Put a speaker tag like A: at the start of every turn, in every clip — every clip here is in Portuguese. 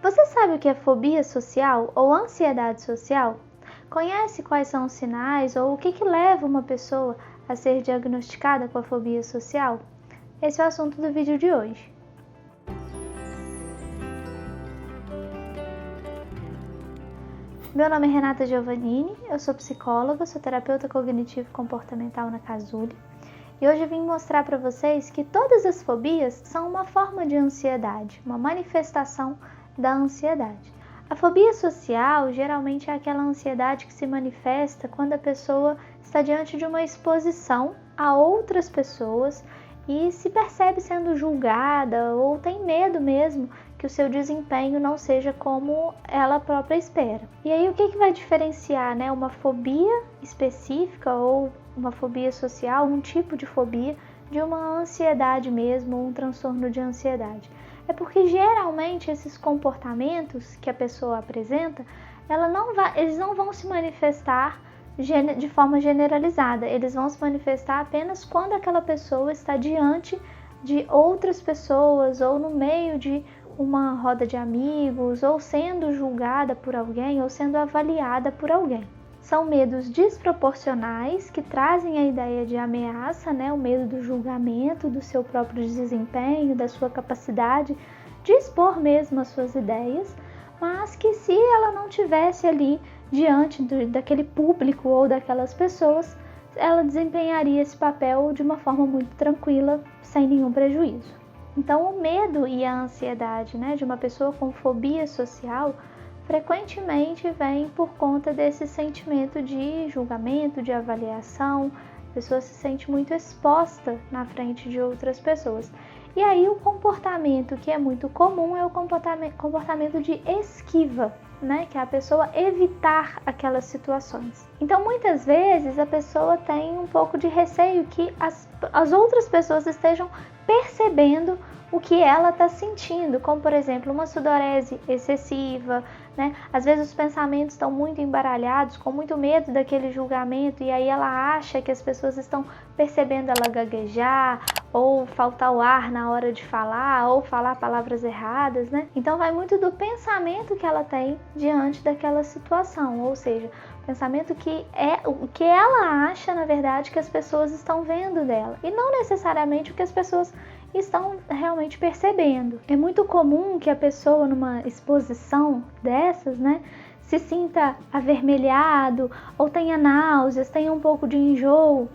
A: Você sabe o que é fobia social ou ansiedade social? Conhece quais são os sinais ou o que leva uma pessoa a ser diagnosticada com a fobia social? Esse é o assunto do vídeo de hoje. Meu nome é Renata Giovannini, eu sou psicóloga, sou terapeuta cognitivo-comportamental na Casuly e hoje eu vim mostrar para vocês que todas as fobias são uma forma de ansiedade, uma manifestação da ansiedade. A fobia social geralmente é aquela ansiedade que se manifesta quando a pessoa está diante de uma exposição a outras pessoas e se percebe sendo julgada ou tem medo mesmo que o seu desempenho não seja como ela própria espera. E aí o que vai diferenciar, uma fobia específica ou uma fobia social, um tipo de fobia, de uma ansiedade mesmo, ou um transtorno de ansiedade? É porque geralmente esses comportamentos que a pessoa apresenta, eles não vão se manifestar de forma generalizada, eles vão se manifestar apenas quando aquela pessoa está diante de outras pessoas ou no meio de uma roda de amigos, ou sendo julgada por alguém, ou sendo avaliada por alguém. São medos desproporcionais que trazem a ideia de ameaça, o medo do julgamento, do seu próprio desempenho, da sua capacidade de expor mesmo as suas ideias, mas que se ela não tivesse ali diante daquele público ou daquelas pessoas, ela desempenharia esse papel de uma forma muito tranquila, sem nenhum prejuízo. Então, o medo e a ansiedade, de uma pessoa com fobia social frequentemente vem por conta desse sentimento de julgamento, de avaliação. A pessoa se sente muito exposta na frente de outras pessoas. E aí o comportamento que é muito comum é o comportamento de esquiva, que é a pessoa evitar aquelas situações. Então, muitas vezes a pessoa tem um pouco de receio que as outras pessoas estejam percebendo o que ela está sentindo, como por exemplo uma sudorese excessiva, Às vezes os pensamentos estão muito embaralhados, com muito medo daquele julgamento, e aí ela acha que as pessoas estão percebendo ela gaguejar, ou faltar o ar na hora de falar, ou falar palavras erradas, Então vai muito do pensamento que ela tem diante daquela situação, ou seja, pensamento que é o que ela acha, na verdade, que as pessoas estão vendo dela, e não necessariamente o que as pessoas estão realmente percebendo. É muito comum que a pessoa numa exposição dessas, se sinta avermelhado, ou tenha náuseas, tenha um pouco de enjoo,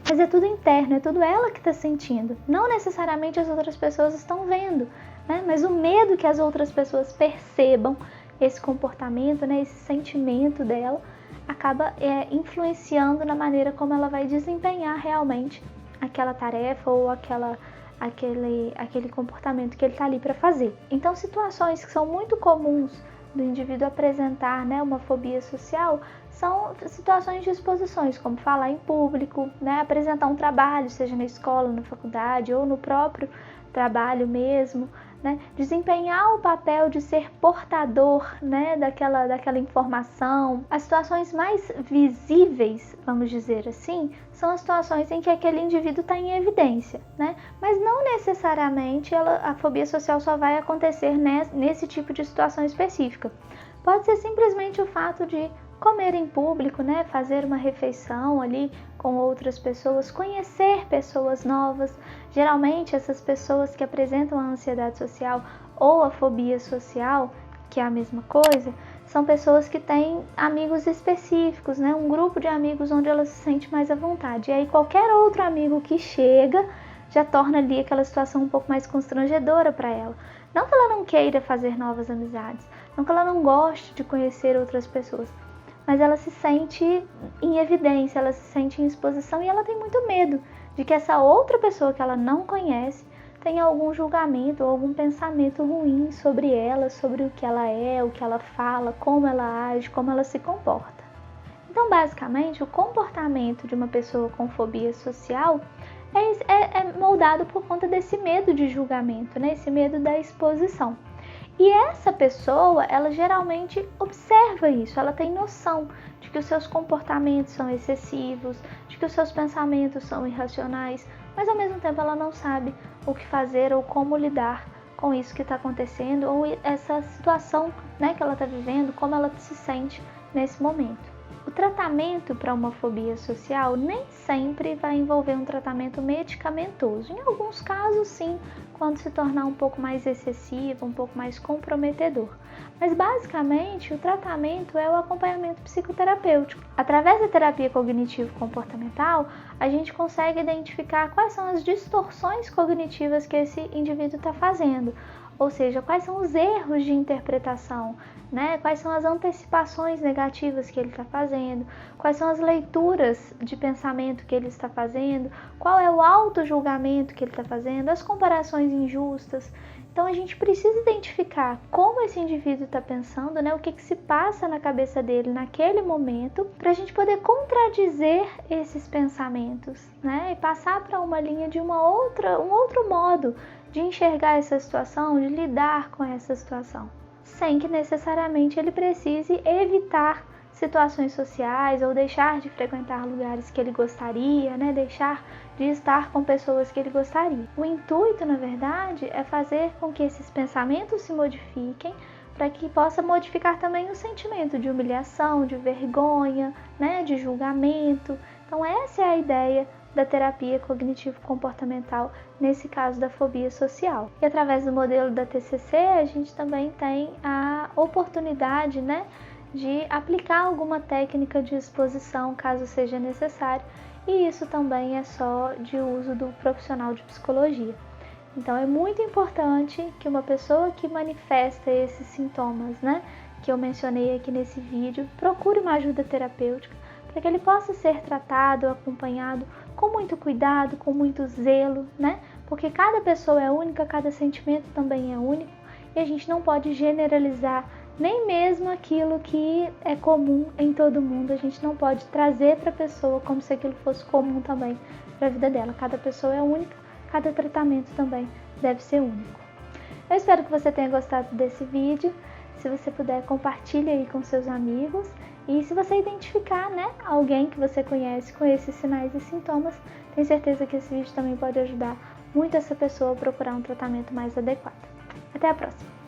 A: mas é tudo interno, é tudo ela que está sentindo, não necessariamente as outras pessoas estão vendo, mas o medo que as outras pessoas percebam esse comportamento, esse sentimento dela, acaba influenciando na maneira como ela vai desempenhar realmente aquela tarefa ou aquele comportamento que ele está ali para fazer. Então, situações que são muito comuns do indivíduo apresentar uma fobia social são situações de exposições, como falar em público, apresentar um trabalho, seja na escola, na faculdade ou no próprio trabalho mesmo, desempenhar o papel de ser portador, daquela informação. As situações mais visíveis, vamos dizer assim, são as situações em que aquele indivíduo está em evidência, mas não necessariamente a fobia social só vai acontecer nesse tipo de situação específica. Pode ser simplesmente o fato de comer em público, fazer uma refeição ali com outras pessoas, conhecer pessoas novas. Geralmente essas pessoas que apresentam a ansiedade social ou a fobia social, que é a mesma coisa, são pessoas que têm amigos específicos, um grupo de amigos onde ela se sente mais à vontade. E aí qualquer outro amigo que chega já torna ali aquela situação um pouco mais constrangedora para ela. Não que ela não queira fazer novas amizades, não que ela não goste de conhecer outras pessoas, mas ela se sente em evidência, ela se sente em exposição e ela tem muito medo de que essa outra pessoa que ela não conhece tenha algum julgamento ou algum pensamento ruim sobre ela, sobre o que ela é, o que ela fala, como ela age, como ela se comporta. Então, basicamente, o comportamento de uma pessoa com fobia social é moldado por conta desse medo de julgamento, esse medo da exposição. E essa pessoa, ela geralmente observa isso, ela tem noção de que os seus comportamentos são excessivos, de que os seus pensamentos são irracionais, mas ao mesmo tempo ela não sabe o que fazer ou como lidar com isso que está acontecendo ou essa situação, né, que ela está vivendo, como ela se sente nesse momento. O tratamento para uma fobia social nem sempre vai envolver um tratamento medicamentoso. Em alguns casos, sim, quando se tornar um pouco mais excessivo, um pouco mais comprometedor. Mas, basicamente, o tratamento é o acompanhamento psicoterapêutico. Através da terapia cognitivo-comportamental, a gente consegue identificar quais são as distorções cognitivas que esse indivíduo está fazendo. Ou seja, quais são os erros de interpretação, né? Quais são as antecipações negativas que ele está fazendo, quais são as leituras de pensamento que ele está fazendo, qual é o auto-julgamento que ele está fazendo, as comparações injustas. Então a gente precisa identificar como esse indivíduo está pensando, né? O que se passa na cabeça dele naquele momento, para a gente poder contradizer esses pensamentos, né? E passar para uma linha de um outro modo de enxergar essa situação, de lidar com essa situação, sem que necessariamente ele precise evitar situações sociais ou deixar de frequentar lugares que ele gostaria, né? Deixar de estar com pessoas que ele gostaria. O intuito, na verdade, é fazer com que esses pensamentos se modifiquem para que possa modificar também o sentimento de humilhação, de vergonha, né? De julgamento. Então essa é a ideia da terapia cognitivo-comportamental, nesse caso da fobia social. E através do modelo da TCC, a gente também tem a oportunidade, né, de aplicar alguma técnica de exposição, caso seja necessário, e isso também é só de uso do profissional de psicologia. Então é muito importante que uma pessoa que manifesta esses sintomas, né, que eu mencionei aqui nesse vídeo, procure uma ajuda terapêutica, para que ele possa ser tratado, acompanhado com muito cuidado, com muito zelo, né? Porque cada pessoa é única, cada sentimento também é único e a gente não pode generalizar nem mesmo aquilo que é comum em todo mundo. A gente não pode trazer para a pessoa como se aquilo fosse comum também para a vida dela. Cada pessoa é única, cada tratamento também deve ser único. Eu espero que você tenha gostado desse vídeo. Se você puder, compartilhe aí com seus amigos. E se você identificar, né, alguém que você conhece com esses sinais e sintomas, tenho certeza que esse vídeo também pode ajudar muito essa pessoa a procurar um tratamento mais adequado. Até a próxima!